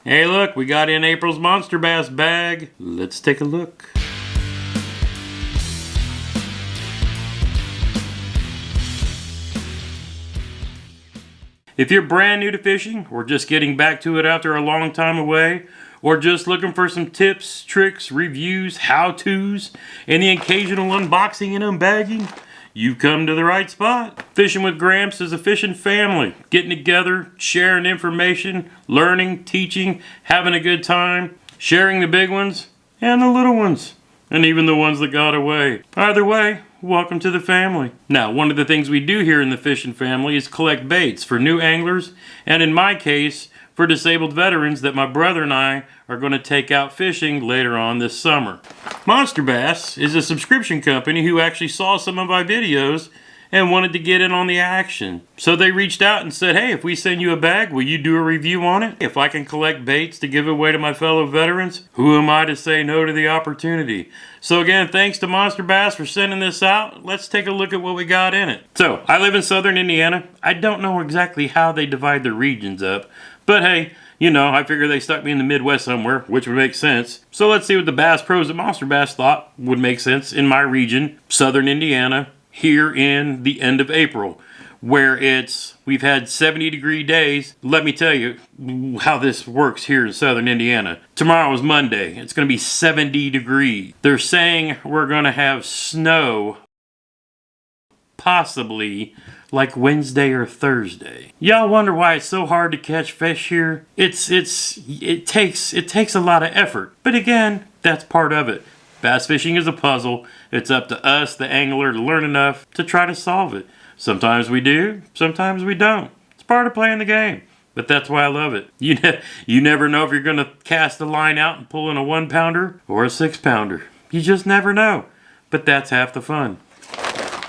Hey look, we got in April's Monster Bass bag. Let's take a look. If you're brand new to fishing, or just getting back to it after a long time away, or just looking for some tips, tricks, reviews, how-tos, and the occasional unboxing and unbagging, you've come to the right spot. Fishing with Gramps is a fishing family, getting together, sharing information, learning, teaching, having a good time, sharing the big ones and the little ones, and even the ones that got away. Either way, welcome to the family. Now, one of the things we do here in the fishing family is collect baits for new anglers, and in my case, for disabled veterans that my brother and I are going to take out fishing later on this summer. MONSTERBASS is a subscription company who actually saw some of my videos and wanted to get in on the action. So they reached out and said, hey, if we send you a bag, will you do a review on it? If I can collect baits to give away to my fellow veterans, who am I to say no to the opportunity? So again, thanks to MONSTERBASS for sending this out. Let's take a look at what we got in it. So, I live in southern Indiana. I don't know exactly how they divide their regions up, but hey, you know, I figure they stuck me in the Midwest somewhere, which would make sense. So let's see what the bass pros at MONSTERBASS thought would make sense in my region, southern Indiana, here in the end of April, where we've had 70-degree days. Let me tell you how this works here in southern Indiana. Tomorrow is Monday. It's going to be 70 degrees. They're saying we're going to have snow possibly like Wednesday or Thursday. Y'all wonder why it's so hard to catch fish here? It takes a lot of effort. But again, that's part of it. Bass fishing is a puzzle. It's up to us, the angler, to learn enough to try to solve it. Sometimes we do, sometimes we don't. It's part of playing the game. But that's why I love it. You never know if you're going to cast a line out and pull in a 1-pounder or a 6-pounder. You just never know. But that's half the fun.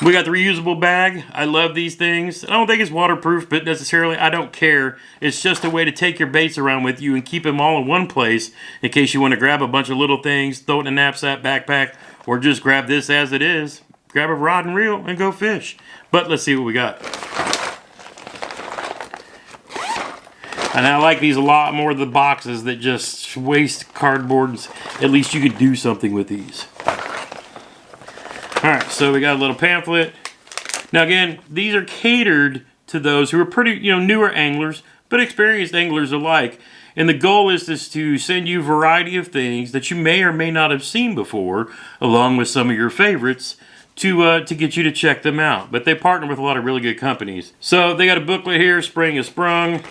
We got the reusable bag. I love these things. I don't think it's waterproof, but necessarily I don't care. It's just a way to take your baits around with you and keep them all in one place in case you want to grab a bunch of little things, throw it in a knapsack, backpack, or just grab this as it is. Grab a rod and reel and go fish. But let's see what we got. And I like these a lot more than the boxes that just waste cardboard. At least you could do something with these. Alright, so we got a little pamphlet. Now again, these are catered to those who are pretty, newer anglers, but experienced anglers alike. And the goal is to send you a variety of things that you may or may not have seen before, along with some of your favorites, to get you to check them out. But they partner with a lot of really good companies. So they got a booklet here, Spring is Sprung.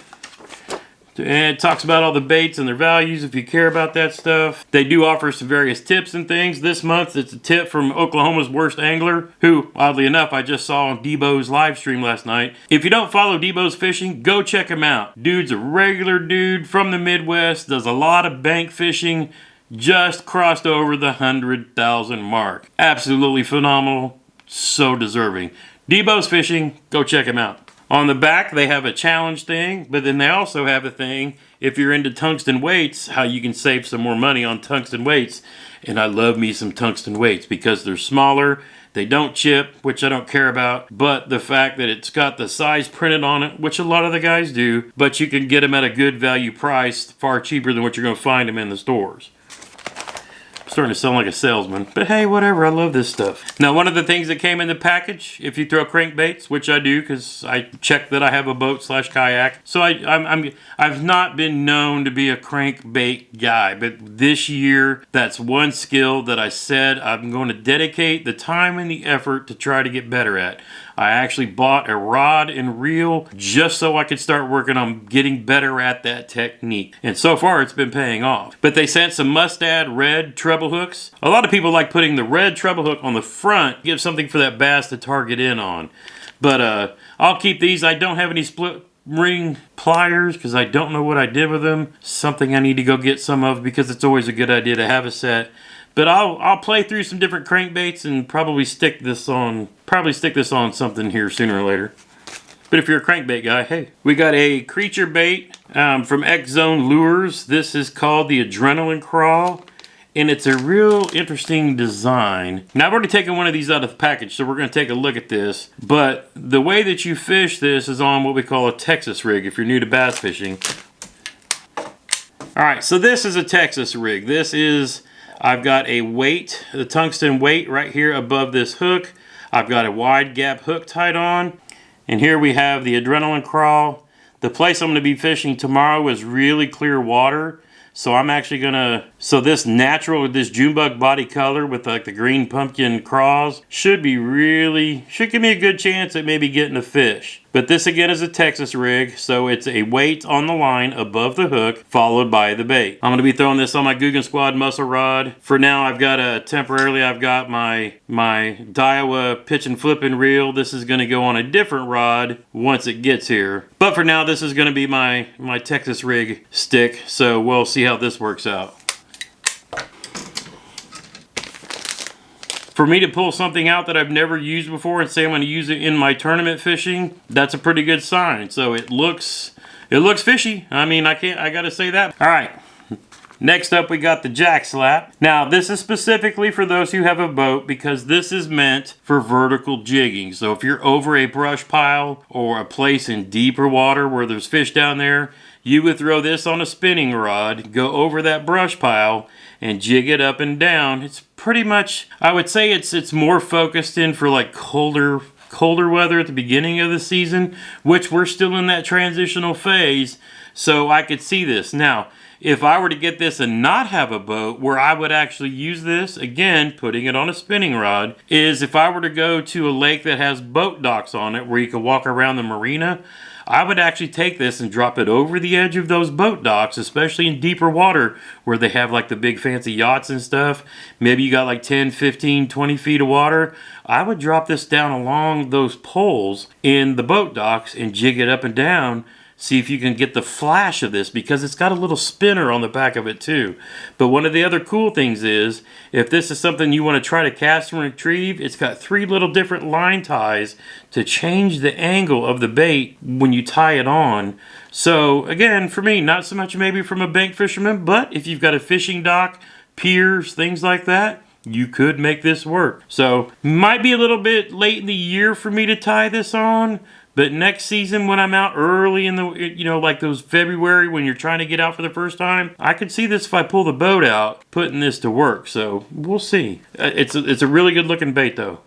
And it talks about all the baits and their values if you care about that stuff. They do offer some various tips and things. This month it's a tip from Oklahoma's worst angler, who, oddly enough, I just saw on Debo's live stream last night. If you don't follow Debo's fishing, go check him out. Dude's a regular dude from the Midwest, does a lot of bank fishing, just crossed over the 100,000 mark. Absolutely phenomenal, so deserving. Debo's fishing, go check him out. On the back, they have a challenge thing, but then they also have a thing, if you're into tungsten weights, how you can save some more money on tungsten weights. And I love me some tungsten weights because they're smaller, they don't chip, which I don't care about, but the fact that it's got the size printed on it, which a lot of the guys do, but you can get them at a good value price, far cheaper than what you're going to find them in the stores. Starting to sound like a salesman, but hey, whatever, I love this stuff. Now, one of the things that came in the package, if you throw crankbaits, which I do because I checked that I have a boat / kayak, so I've not been known to be a crankbait guy, but this year, that's one skill that I said I'm going to dedicate the time and the effort to try to get better at. I actually bought a rod and reel just so I could start working on getting better at that technique. And so far it's been paying off. But they sent some mustad red treble hooks. A lot of people like putting the red treble hook on the front, give something for that bass to target in on. But I'll keep these. I don't have any split ring pliers because I don't know what I did with them. Something I need to go get some of because it's always a good idea to have a set. But I'll play through some different crankbaits and probably stick this on something here sooner or later. But if you're a crankbait guy, hey. We got a creature bait from X Zone Lures. This is called the Adrenaline Crawl. And it's a real interesting design. Now, I've already taken one of these out of the package, so we're going to take a look at this. But the way that you fish this is on what we call a Texas rig if you're new to bass fishing. All right, so this is a Texas rig. I've got a weight, the tungsten weight right here above this hook. I've got a wide gap hook tied on. And here we have the adrenaline crawl. The place I'm going to be fishing tomorrow is really clear water. So I'm actually gonna, this June bug body color with like the green pumpkin craws should give me a good chance at maybe getting a fish. But this again is a Texas rig, so it's a weight on the line above the hook, followed by the bait. I'm gonna be throwing this on my Googan Squad muscle rod. For now, I've got my Daiwa pitch and flipping reel. This is gonna go on a different rod once it gets here. But for now, this is gonna be my Texas rig stick, so we'll see how this works out. For me to pull something out that I've never used before and say I'm going to use it in my tournament fishing, that's a pretty good sign. So it looks fishy. I mean, I gotta say that. All right. Next up, we got the jack slap. Now, this is specifically for those who have a boat because this is meant for vertical jigging. So if you're over a brush pile or a place in deeper water where there's fish down there, you would throw this on a spinning rod, go over that brush pile, and jig it up and down. It's pretty much, I would say it's more focused in for like colder weather at the beginning of the season, which we're still in that transitional phase, so I could see this. Now, if I were to get this and not have a boat, where I would actually use this, again, putting it on a spinning rod, is if I were to go to a lake that has boat docks on it, where you can walk around the marina, I would actually take this and drop it over the edge of those boat docks, especially in deeper water where they have like the big fancy yachts and stuff. Maybe you got like 10, 15, 20 feet of water. I would drop this down along those poles in the boat docks and jig it up and down. See if you can get the flash of this because it's got a little spinner on the back of it too. But one of the other cool things is, if this is something you want to try to cast and retrieve, it's got 3 little different line ties to change the angle of the bait when you tie it on. So again, for me, not so much maybe from a bank fisherman, but if you've got a fishing dock, piers, things like that, you could make this work. So might be a little bit late in the year for me to tie this on. But next season, when I'm out early in the, like those February when you're trying to get out for the first time, I could see this if I pull the boat out, putting this to work. So we'll see. It's a really good looking bait though.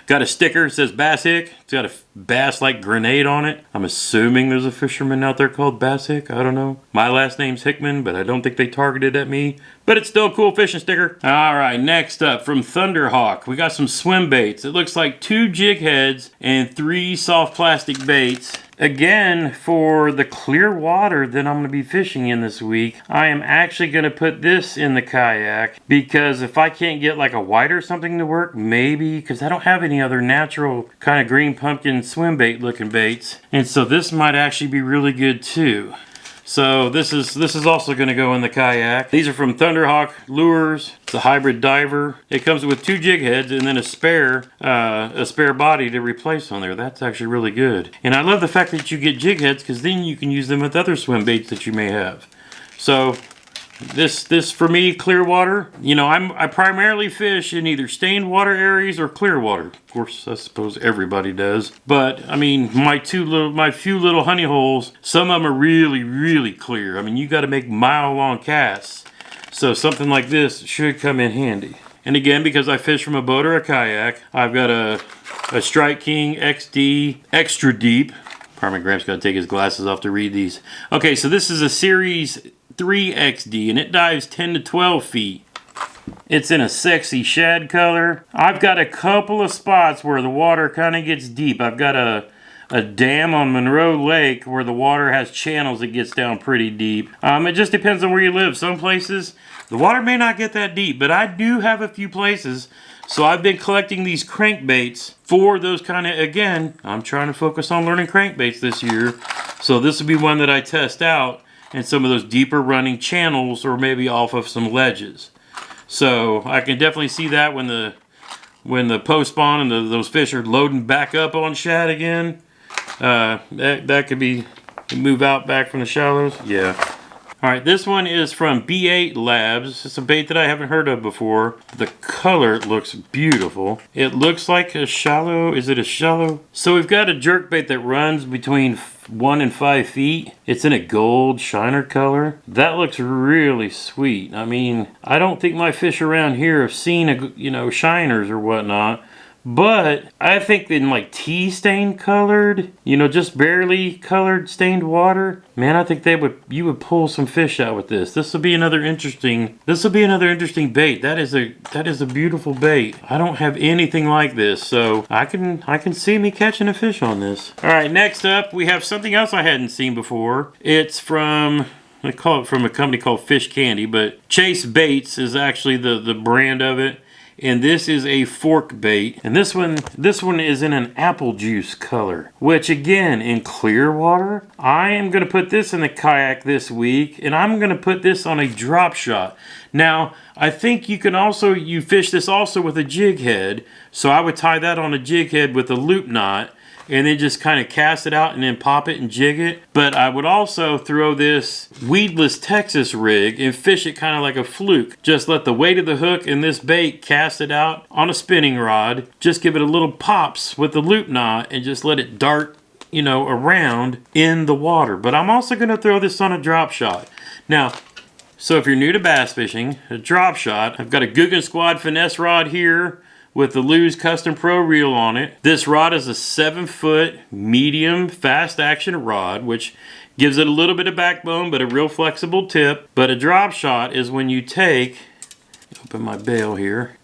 Got a sticker, it says Bass Hick. It's got a bass-like grenade on it. I'm assuming there's a fisherman out there called Bass Hick. I don't know. My last name's Hickman, but I don't think they targeted at me. But it's still a cool fishing sticker. All right, next up from Thunderhawk, we got some swim baits. It looks like 2 jig heads and 3 soft plastic baits. Again, for the clear water that I'm going to be fishing in this week, I am actually going to put this in the kayak because if I can't get like a white or something to work, maybe, because I don't have any other natural kind of green pumpkin swim bait looking baits. And so this might actually be really good too. So this is also going to go in the kayak. These are from Thunderhawk Lures. It's a hybrid diver. It comes with 2 jig heads and then a spare body to replace on there. That's actually really good. And I love the fact that you get jig heads because then you can use them with other swim baits that you may have. So this for me, clear water. I primarily fish in either stained water areas or clear water. Of course, I suppose everybody does. But I mean, my few little honey holes, some of them are really, really clear. I mean, you got to make mile-long casts. So something like this should come in handy. And again, because I fish from a boat or a kayak, I've got a Strike King XD Extra Deep. Pardon me, Gramps got to take his glasses off to read these. Okay, so this is a Series 3 XD, and it dives 10 to 12 feet. It's in a sexy shad color. I've got a couple of spots where the water kind of gets deep. I've got a dam on Monroe Lake where the water has channels that gets down pretty deep. It just depends on where you live. Some places, the water may not get that deep, but I do have a few places. So I've been collecting these crankbaits for those kind of, again, I'm trying to focus on learning crankbaits this year. So this will be one that I test out in some of those deeper running channels or maybe off of some ledges. So I can definitely see that when the post spawn and those fish are loading back up on shad again. That could be move out back from the shallows. Yeah. All right, this one is from B8 Labs. It's a bait that I haven't heard of before. The color looks beautiful. It looks like a shallow, is it a shallow? So we've got a jerk bait that runs between 1 and 5 feet. It's in a gold shiner color. That looks really sweet. I mean, I don't think my fish around here have seen, shiners or whatnot. But I think in like tea stain colored, just barely colored stained water, man, I think you would pull some fish out with this. This will be another interesting bait. That is a beautiful bait. I don't have anything like this, so I can see me catching a fish on this. All right, next up we have something else I hadn't seen before. It's from, I call it from a company called Fish Candy, but Chase Baits is actually the brand of it. And this is a fork bait. And this one is in an apple juice color, which again, in clear water, I am gonna put this in the kayak this week, and I'm gonna put this on a drop shot. Now, I think you fish this also with a jig head. So I would tie that on a jig head with a loop knot, and then just kind of cast it out and then pop it and jig it. But I would also throw this weedless Texas rig and fish it kind of like a fluke. Just let the weight of the hook and this bait cast it out on a spinning rod. Just give it a little pops with the loop knot and just let it dart, around in the water. But I'm also going to throw this on a drop shot. Now, so if you're new to bass fishing, a drop shot, I've got a Guggen Squad finesse rod here with the Lew's Custom Pro reel on it. This rod is a 7-foot medium fast action rod, which gives it a little bit of backbone but a real flexible tip. But a drop shot is when you take, open my bail here.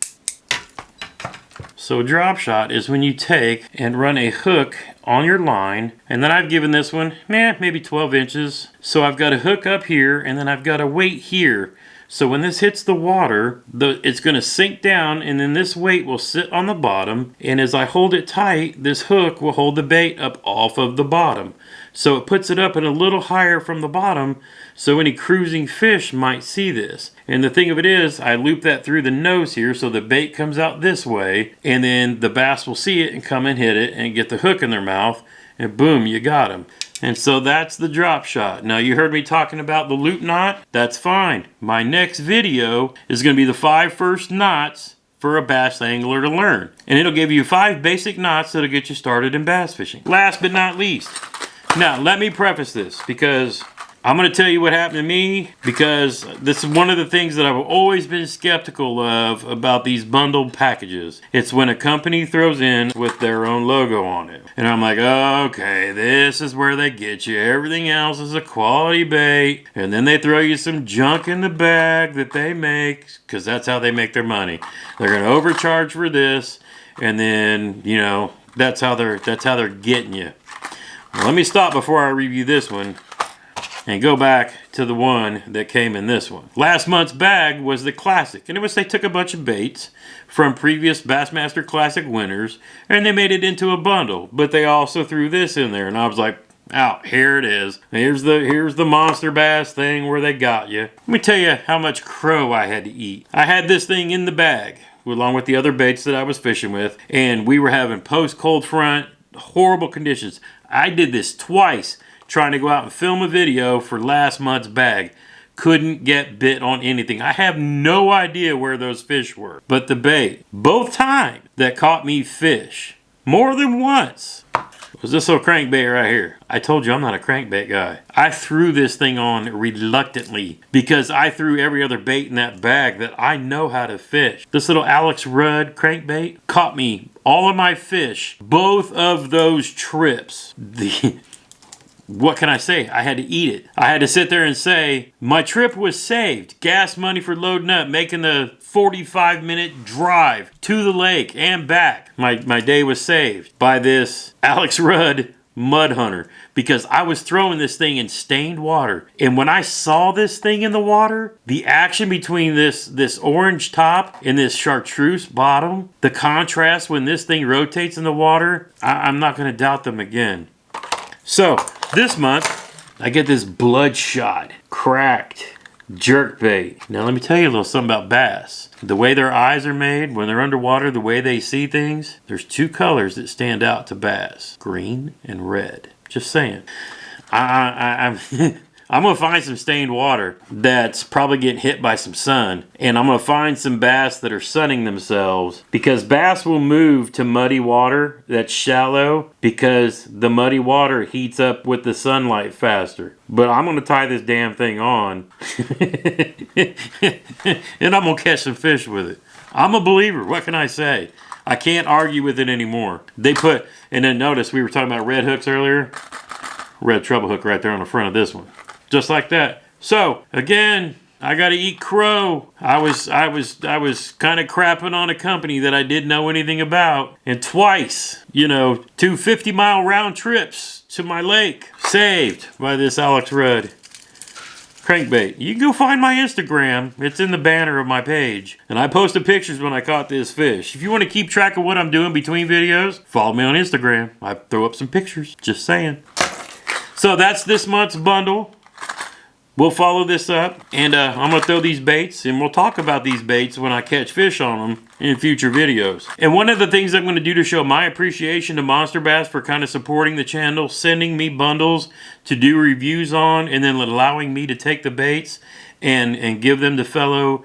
So a drop shot is when you take and run a hook on your line, and then I've given this one maybe 12 inches. So I've got a hook up here and then I've got a weight here. So when this hits the water, it's going to sink down, and then this weight will sit on the bottom. And as I hold it tight, this hook will hold the bait up off of the bottom. So it puts it up and a little higher from the bottom, so any cruising fish might see this. And the thing of it is, I loop that through the nose here so the bait comes out this way, and then the bass will see it and come and hit it and get the hook in their mouth, and boom, you got them. And so that's the drop shot. Now you heard me talking about the loop knot. That's fine. My next video is going to be the 5 first knots for a bass angler to learn. And it'll give you 5 basic knots that'll get you started in bass fishing. Last but not least. Now let me preface this because I'm going to tell you what happened to me, because this is one of the things that I've always been skeptical of about these bundled packages. It's when a company throws in with their own logo on it. And I'm like, okay, this is where they get you. Everything else is a quality bait. And then they throw you some junk in the bag that they make, because that's how they make their money. They're going to overcharge for this, and then, that's how they're getting you. Well, let me stop before I review this one and go back to the one that came in this one. Last month's bag was the Classic, and they took a bunch of baits from previous Bassmaster Classic winners, and they made it into a bundle. But they also threw this in there, and I was like, here it is. Here's the Monster Bass thing where they got you. Let me tell you how much crow I had to eat. I had this thing in the bag, along with the other baits that I was fishing with, and we were having post-cold front, horrible conditions. I did this twice, trying to go out and film a video for last month's bag. Couldn't get bit on anything. I have no idea where those fish were. But the bait, both times that caught me fish, more than once, was this little crankbait right here. I told you I'm not a crankbait guy. I threw this thing on reluctantly because I threw every other bait in that bag that I know how to fish. This little Alex Rudd crankbait caught me all of my fish, both of those trips. What can I say? I had to eat it. I had to sit there and say, my trip was saved. Gas money for loading up, making the 45-minute drive to the lake and back. My day was saved by this Alex Rudd mud hunter, because I was throwing this thing in stained water. And when I saw this thing in the water, the action between this orange top and this chartreuse bottom, the contrast when this thing rotates in the water, I'm not going to doubt them again. So this month, I get this bloodshot, cracked jerkbait. Now let me tell you a little something about bass. The way their eyes are made when they're underwater, the way they see things, there's 2 colors that stand out to bass: green and red. Just saying. I'm I'm going to find some stained water that's probably getting hit by some sun. And I'm going to find some bass that are sunning themselves, because bass will move to muddy water that's shallow because the muddy water heats up with the sunlight faster. But I'm going to tie this damn thing on and I'm going to catch some fish with it. I'm a believer. What can I say? I can't argue with it anymore. They put, and then notice we were talking about red hooks earlier. Red treble hook right there on the front of this one. Just like that. So, again, I got to eat crow. I was kind of crapping on a company that I didn't know anything about. And twice, you know, 2 50-mile round trips to my lake saved by this Alex Rudd crankbait. You can go find my Instagram. It's in the banner of my page. And I posted pictures when I caught this fish. If you want to keep track of what I'm doing between videos, follow me on Instagram. I throw up some pictures. Just saying. So that's this month's bundle. We'll follow this up, and I'm going to throw these baits, and we'll talk about these baits when I catch fish on them in future videos. And one of the things I'm going to do to show my appreciation to Monster Bass for kind of supporting the channel, sending me bundles to do reviews on, and then allowing me to take the baits and give them to fellow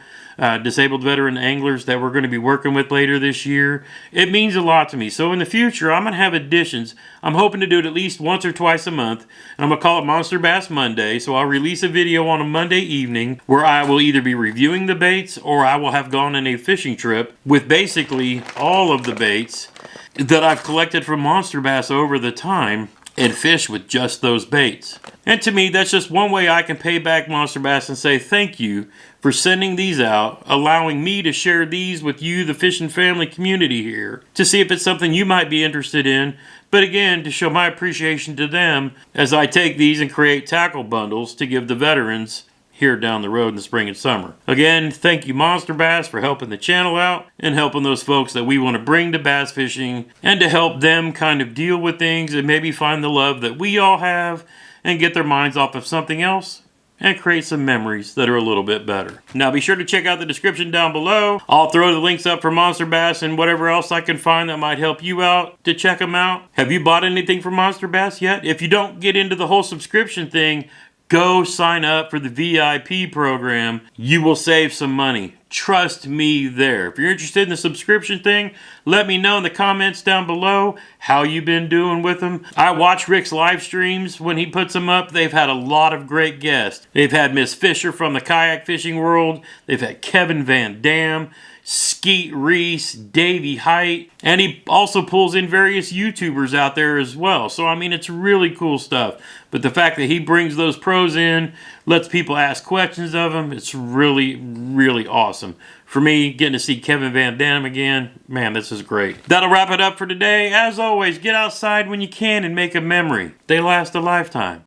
disabled veteran anglers that we're going to be working with later this year. It means a lot to me. So in the future, I'm going to have additions. I'm hoping to do it at least once or twice a month. And I'm going to call it Monster Bass Monday. So I'll release a video on a Monday evening where I will either be reviewing the baits or I will have gone on a fishing trip with basically all of the baits that I've collected from Monster Bass over the time and fish with just those baits. And to me, that's just one way I can pay back Monster Bass and say thank you for sending these out, allowing me to share these with you, the fishing family community here, to see if it's something you might be interested in. But again, to show my appreciation to them as I take these and create tackle bundles to give the veterans here down the road in the spring and summer. Again, thank you Monster Bass for helping the channel out and helping those folks that we want to bring to bass fishing and to help them kind of deal with things and maybe find the love that we all have and get their minds off of something else and create some memories that are a little bit better. Now be sure to check out the description down below. I'll throw the links up for Monster Bass and whatever else I can find that might help you out to check them out. Have you bought anything from Monster Bass yet? If you don't get into the whole subscription thing, go sign up for the VIP program. You will save some money. Trust me there. If you're interested in the subscription thing, let me know in the comments down below how you've been doing with them. I watch Rick's live streams when he puts them up. They've had a lot of great guests. They've had Miss Fisher from the kayak fishing world. They've had Kevin Van Dam, Skeet Reese, Davey Height, and he also pulls in various YouTubers out there as well. So, I mean, it's really cool stuff. But the fact that he brings those pros in, lets people ask questions of him, it's really, really awesome. For me, getting to see Kevin Van Dam again, man, this is great. That'll wrap it up for today. As always, get outside when you can and make a memory. They last a lifetime.